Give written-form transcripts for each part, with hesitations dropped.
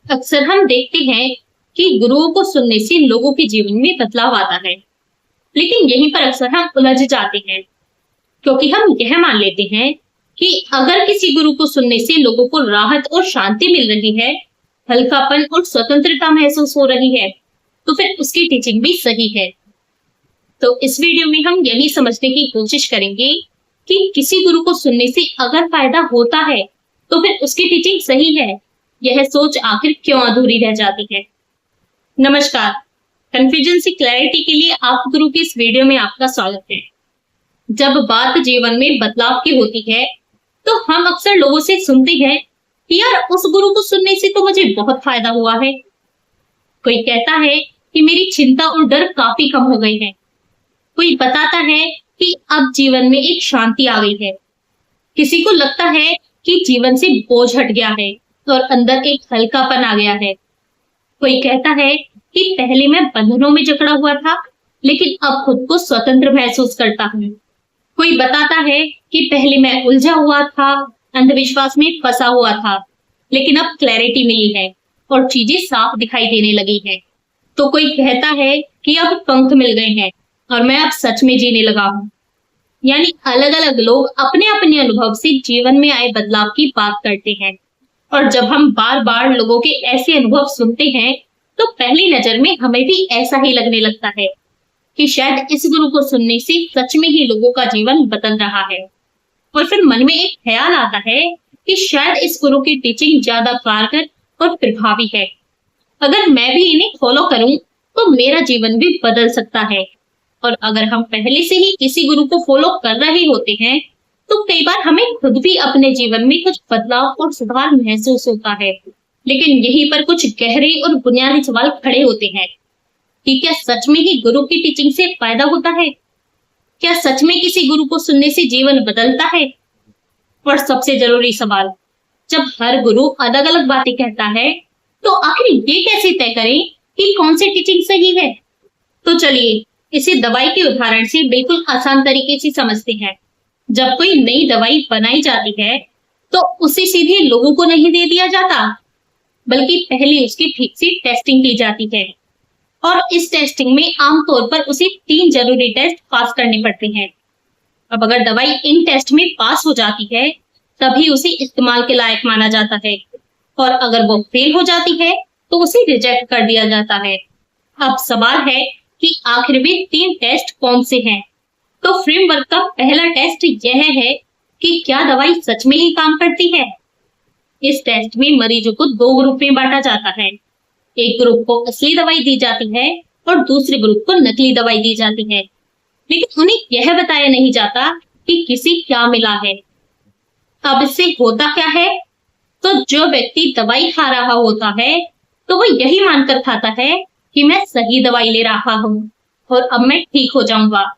अक्सर हम देखते हैं कि गुरुओं को सुनने से लोगों के जीवन में बदलाव आता है, लेकिन यहीं पर अक्सर हम उलझ जाते हैं क्योंकि हम यह मान लेते हैं कि अगर किसी गुरु को सुनने से लोगों को राहत और शांति मिल रही है, हल्कापन और स्वतंत्रता महसूस हो रही है, तो फिर उसकी टीचिंग भी सही है। तो इस वीडियो में हम यही समझने की कोशिश करेंगे कि किसी गुरु को सुनने से अगर फायदा होता है, तो फिर उसकी टीचिंग सही है। यह सोच आखिर क्यों अधूरी रह जाती है। नमस्कार, कंफ्यूजन से क्लैरिटी के लिए आप गुरु की इस वीडियो में आपका स्वागत है। जब बात जीवन में बदलाव की होती है, तो हम अक्सर लोगों से सुनते हैं कि यार उस गुरु को सुनने से तो मुझे बहुत फायदा हुआ है। कोई कहता है कि मेरी चिंता और डर काफी कम हो गई है। कोई बताता है कि अब जीवन में एक शांति आ गई है। किसी को लगता है कि जीवन से बोझ हट गया है और अंदर एक हल्कापन आ गया है। कोई कहता है कि पहले मैं बंधनों में जकड़ा हुआ था, लेकिन अब खुद को स्वतंत्र महसूस करता हूँ। कोई बताता है कि पहले मैं उलझा हुआ था, अंधविश्वास में फंसा हुआ था, लेकिन अब क्लैरिटी मिली है और चीजें साफ दिखाई देने लगी है। तो कोई कहता है कि अब पंख मिल गए हैं और मैं अब सच में जीने लगा हूँ। यानी अलग अलग लोग अपने अपने अनुभव से जीवन में आए बदलाव की बात करते हैं, और जब हम बार बार लोगों के ऐसे अनुभव सुनते हैं, तो पहली नजर में हमें भी ऐसा ही लगने लगता है कि शायद इस गुरु को सुनने से सच में ही लोगों का जीवन बदल रहा है। और फिर मन में एक ख्याल आता है कि शायद इस गुरु की टीचिंग ज्यादा कारगर और प्रभावी है। अगर मैं भी इन्हें फॉलो करूं, तो मेरा जीवन भी बदल सकता है। और अगर हम पहले से ही किसी गुरु को फॉलो कर रहे होते हैं, तो कई बार हमें खुद भी अपने जीवन में कुछ बदलाव और सुधार महसूस होता है। लेकिन यहीं पर कुछ गहरे और बुनियादी सवाल खड़े होते हैं कि क्या सच में ही गुरु की टीचिंग से फायदा होता है? क्या सच में किसी गुरु को सुनने से जीवन बदलता है? और सबसे जरूरी सवाल, जब हर गुरु अलग अलग बातें कहता है, तो आखिर ये कैसे तय करें कि कौन सी टीचिंग सही है? तो चलिए इसे दवाई के उदाहरण से बिल्कुल आसान तरीके से समझते हैं। जब कोई नई दवाई बनाई जाती है, तो उसे सीधे लोगों को नहीं दे दिया जाता, बल्कि पहले उसकी ठीक से टेस्टिंग की जाती है। और इस टेस्टिंग में आमतौर पर उसे 3 जरूरी टेस्ट पास करने पड़ते हैं। अब अगर दवाई इन टेस्ट में पास हो जाती है, तभी उसे इस्तेमाल के लायक माना जाता है, और अगर वो फेल हो जाती है, तो उसे रिजेक्ट कर दिया जाता है। अब सवाल है कि आखिर में 3 टेस्ट कौन से हैं? तो फ्रेमवर्क का पहला टेस्ट यह है कि क्या दवाई सच में ही काम करती है। इस टेस्ट में मरीजों को 2 ग्रुप में बांटा जाता है। एक ग्रुप को असली दवाई दी जाती है और दूसरे ग्रुप को नकली दवाई दी जाती है, लेकिन उन्हें यह बताया नहीं जाता कि किसे क्या मिला है। अब इससे होता क्या है? तो जो व्यक्ति दवाई खा रहा होता है, तो वो यही मानकर खाता है कि मैं सही दवाई ले रहा हूँ और अब मैं ठीक हो जाऊंगा।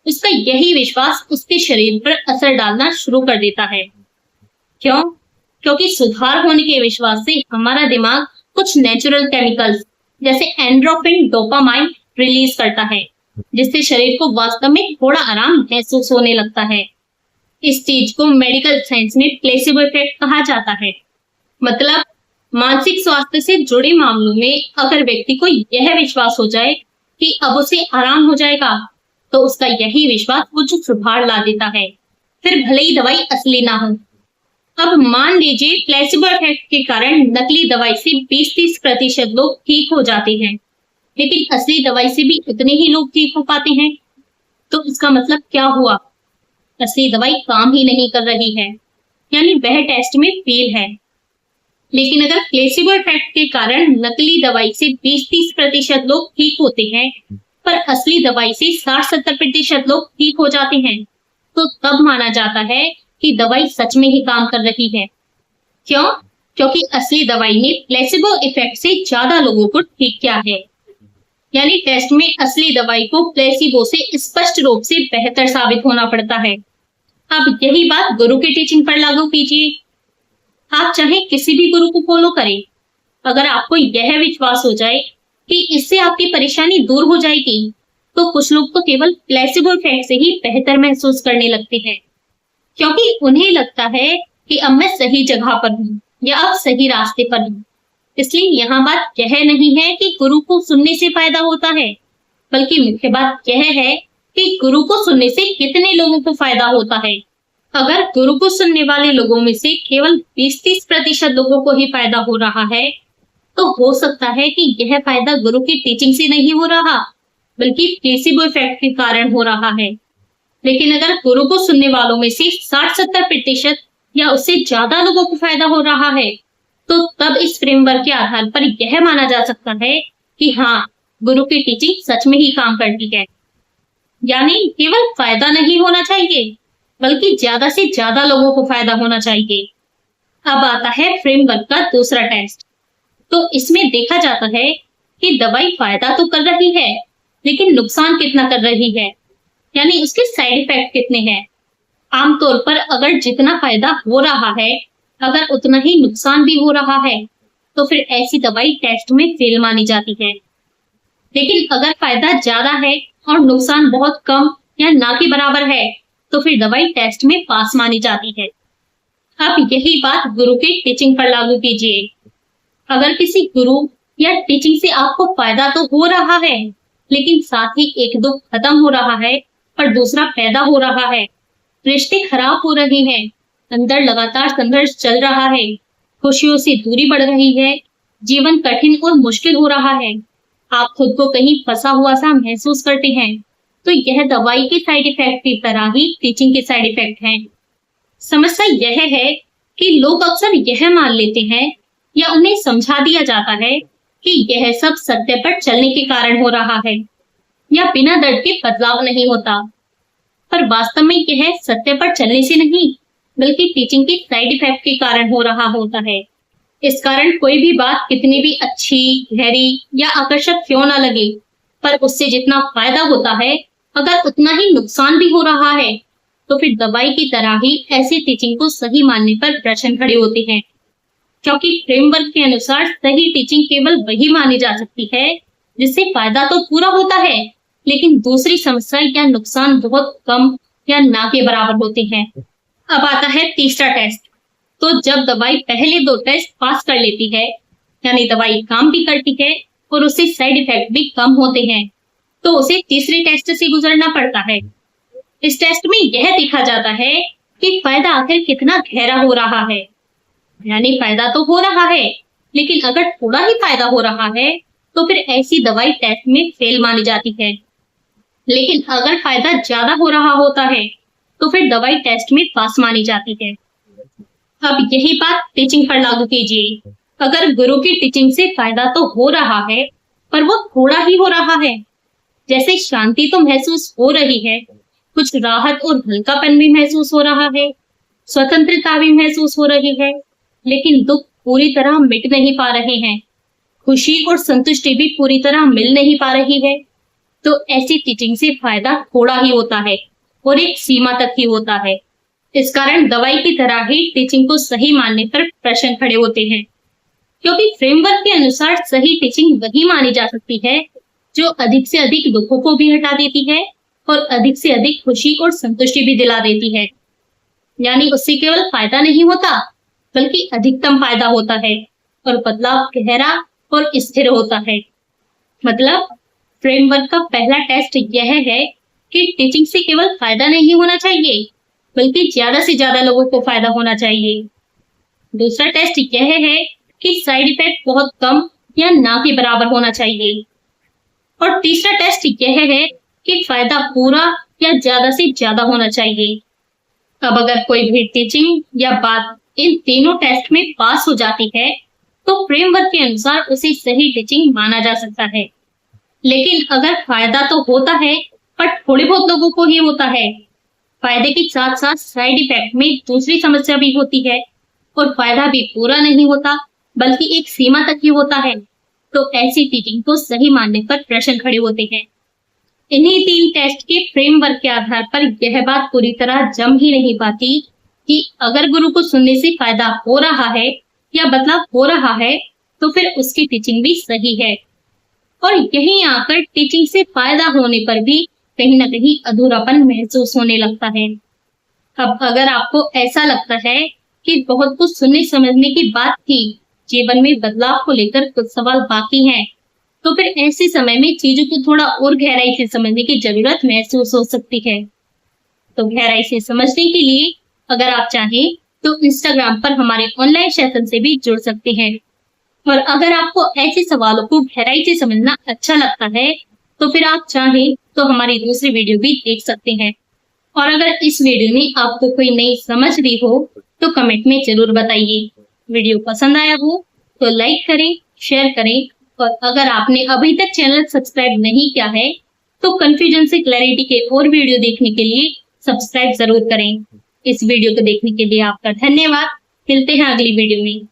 उसका यही विश्वास उसके शरीर पर असर डालना शुरू कर देता है। क्यों? क्योंकि सुधार होने के विश्वास से हमारा दिमाग कुछ नेचुरल केमिकल्स जैसे एंडोर्फिन, डोपामाइन रिलीज करता है, जिससे शरीर को वास्तव में थोड़ा आराम महसूस होने लगता है। इस चीज को मेडिकल साइंस में प्लेसिबो इफेक्ट कहा जाता है। मतलब मानसिक स्वास्थ्य से जुड़े मामलों में अगर व्यक्ति को यह विश्वास हो जाए कि अब उसे आराम हो जाएगा, तो उसका यही विश्वास कुछ सुधार ला देता है, फिर भले ही दवाई असली ना हो। अब मान लीजिए प्लेसिबो इफेक्ट के कारण नकली दवाई से 20-30% लोग ठीक हो जाते हैं, लेकिन असली दवाई से भी उतने ही लोग ठीक हो पाते हैं। तो इसका मतलब क्या हुआ? असली दवाई काम ही नहीं कर रही है, यानी वह टेस्ट में फेल है। लेकिन अगर प्लेसिबो इफेक्ट के कारण नकली दवाई से 20-30% लोग ठीक होते हैं, पर असली दवाई से 60-70% लोग ठीक हो जाते हैं, तो तब माना जाता है कि दवाई सच में ही काम कर रही है। क्यों? क्योंकि असली दवाई ने प्लेसिबो इफेक्ट से ज्यादा लोगों को ठीक किया है। यानी टेस्ट में असली दवाई को प्लेसिबो से स्पष्ट रूप से बेहतर साबित होना पड़ता है। अब यही बात गुरु की टीचिंग पर लागू कीजिए। आप चाहे किसी भी गुरु को फॉलो करें, अगर आपको यह विश्वास हो जाए कि इससे आपकी परेशानी दूर हो जाएगी, तो कुछ लोग तो केवल प्लेसिबो इफेक्ट से ही बेहतर महसूस करने लगते हैं, क्योंकि उन्हें लगता है कि अब मैं सही जगह पर हूँ या अब सही रास्ते पर हूँ। इसलिए यहाँ बात यह नहीं है कि गुरु को सुनने से फायदा होता है, बल्कि मुख्य बात यह है कि गुरु को सुनने से कितने लोगों को फायदा होता है। अगर गुरु को सुनने वाले लोगों में से केवल 20-30% लोगों को ही फायदा हो रहा है, तो हो सकता है कि यह फायदा गुरु की टीचिंग से नहीं हो रहा, बल्कि प्लेसिबो इफेक्ट के कारण हो रहा है। लेकिन अगर गुरु को सुनने वालों में से 60-70% या उससे ज्यादा लोगों को फायदा हो रहा है, तो तब इस फ्रेमवर्क के आधार पर यह माना जा सकता है कि हाँ, गुरु की टीचिंग सच में ही काम करती है। यानी केवल फायदा नहीं होना चाहिए, बल्कि ज्यादा से ज्यादा लोगों को फायदा होना चाहिए। अब आता है फ्रेमवर्क का दूसरा टेस्ट। तो इसमें देखा जाता है कि दवाई फायदा तो कर रही है, लेकिन नुकसान कितना कर रही है, यानी उसके साइड इफेक्ट कितने हैं। आमतौर पर अगर जितना फायदा हो रहा है, अगर उतना ही नुकसान भी हो रहा है, तो फिर ऐसी दवाई टेस्ट में फेल मानी जाती है। लेकिन अगर फायदा ज्यादा है और नुकसान बहुत कम या ना के बराबर है, तो फिर दवाई टेस्ट में पास मानी जाती है। अब यही बात गुरु की टीचिंग पर लागू कीजिए। अगर किसी गुरु या टीचिंग से आपको फायदा तो हो रहा है, लेकिन साथ ही एक दुख खत्म हो रहा है और दूसरा पैदा हो रहा है, रिश्ते खराब हो रहे हैं, अंदर लगातार संघर्ष चल रहा है, खुशियों से दूरी बढ़ रही है, जीवन कठिन और मुश्किल हो रहा है, आप खुद को कहीं फंसा हुआ सा महसूस करते हैं, तो यह दवाई के साइड इफेक्ट की तरह ही टीचिंग के साइड इफेक्ट हैं। समस्या यह है कि लोग अक्सर यह मान लेते हैं या उन्हें समझा दिया जाता है कि यह सब सत्य पर चलने के कारण हो रहा है या बिना दर्द के बदलाव नहीं होता। पर वास्तव में यह सत्य पर चलने से नहीं, बल्कि टीचिंग के साइड इफेक्ट के कारण हो रहा होता है। इस कारण कोई भी बात कितनी भी अच्छी, गहरी या आकर्षक क्यों ना लगे, पर उससे जितना फायदा होता है, अगर उतना ही नुकसान भी हो रहा है, तो फिर दवाई की तरह ही ऐसी टीचिंग को सही मानने पर प्रश्न खड़े होते हैं। क्योंकि फ्रेमवर्क के अनुसार सही टीचिंग केवल वही मानी जा सकती है जिससे फायदा तो पूरा होता है, लेकिन दूसरी समस्या या नुकसान बहुत कम या ना के बराबर होते हैं। अब आता है तीसरा टेस्ट। तो जब दवाई पहले दो टेस्ट पास कर लेती है, यानी दवाई काम भी करती है और उससे साइड इफेक्ट भी कम होते हैं, तो उसे तीसरे टेस्ट से गुजरना पड़ता है। इस टेस्ट में यह देखा जाता है कि फायदा आखिर कितना गहरा हो रहा है। यानी फायदा तो हो रहा है, लेकिन अगर थोड़ा ही फायदा हो रहा है, तो फिर ऐसी दवाई टेस्ट में फेल मानी जाती है। लेकिन अगर फायदा ज्यादा हो रहा होता है, तो फिर दवाई टेस्ट में पास मानी जाती है। अब यही बात टीचिंग पर लागू कीजिए। अगर गुरु की टीचिंग से फायदा तो हो रहा है, पर वो थोड़ा ही हो रहा है, जैसे शांति तो महसूस हो रही है, कुछ राहत और हल्कापन भी महसूस हो रहा है, स्वतंत्रता भी महसूस हो रही है, लेकिन दुख पूरी तरह मिट नहीं पा रहे हैं, खुशी और संतुष्टि भी पूरी तरह मिल नहीं पा रही है, तो ऐसी टीचिंग से फायदा थोड़ा ही होता है और एक सीमा तक ही होता है। इस कारण दवाई की तरह ही टीचिंग को सही मानने पर प्रश्न खड़े होते हैं, क्योंकि फ्रेमवर्क के अनुसार सही टीचिंग वही मानी जा सकती है जो अधिक से अधिक दुखों को भी हटा देती है और अधिक से अधिक खुशी और संतुष्टि भी दिला देती है। यानी उससे केवल फायदा नहीं होता, बल्कि अधिकतम फायदा होता है और बदलाव गहरा और स्थिर होता है। मतलब फ्रेमवर्क का पहला टेस्ट यह है कि टीचिंग से केवल फायदा नहीं होना चाहिए, बल्कि ज्यादा से ज्यादा लोगों को फायदा होना चाहिए। दूसरा टेस्ट यह है कि साइड इफेक्ट बहुत कम या ना के बराबर होना चाहिए। और तीसरा टेस्ट यह है कि फायदा पूरा या ज्यादा से ज्यादा होना चाहिए। अब अगर कोई भी टीचिंग या बात इन तीनों टेस्ट में पास हो जाती है, तो फ्रेमवर्क के अनुसार उसे सही टीचिंग माना जा सकता है। लेकिन अगर फायदा तो होता है, पर थोड़े बहुत लोगों को ही होता है, फायदे के साथ साथ साइड इफेक्ट में दूसरी समस्या भी होती है और फायदा भी पूरा नहीं होता, बल्कि एक सीमा तक ही होता है, तो ऐसी टीचिंग को सही मानने पर प्रश्न खड़े होते हैं। इन्हीं तीन टेस्ट के फ्रेमवर्क के आधार पर यह बात पूरी तरह जम ही नहीं पाती कि अगर गुरु को सुनने से फायदा हो रहा है या बदलाव हो रहा है, तो फिर उसकी टीचिंग भी सही है। और यहीं आकर टीचिंग से फायदा होने पर भी कहीं ना कहीं अधूरापन महसूस होने लगता है। अब अगर आपको ऐसा लगता है कि बहुत कुछ सुनने समझने की बात थी, जीवन में बदलाव को लेकर कुछ सवाल बाकी हैं, तो फिर ऐसे समय में चीजों को थोड़ा और गहराई से समझने की जरूरत महसूस हो सकती है। तो गहराई से समझने के लिए अगर आप चाहें तो इंस्टाग्राम पर हमारे ऑनलाइन सेशन से भी जुड़ सकते हैं। और अगर आपको ऐसे सवालों को गहराई से समझना अच्छा लगता है, तो फिर आप चाहें तो हमारी दूसरी वीडियो भी देख सकते हैं। और अगर इस वीडियो ने आपको कोई नई समझ दी हो तो कमेंट में जरूर बताइए। वीडियो पसंद आया हो तो लाइक करें, शेयर करें, और अगर आपने अभी तक चैनल सब्सक्राइब नहीं किया है तो कंफ्यूजन से क्लैरिटी के और वीडियो देखने के लिए सब्सक्राइब जरूर करें। इस वीडियो को देखने के लिए आपका धन्यवाद। मिलते हैं अगली वीडियो में।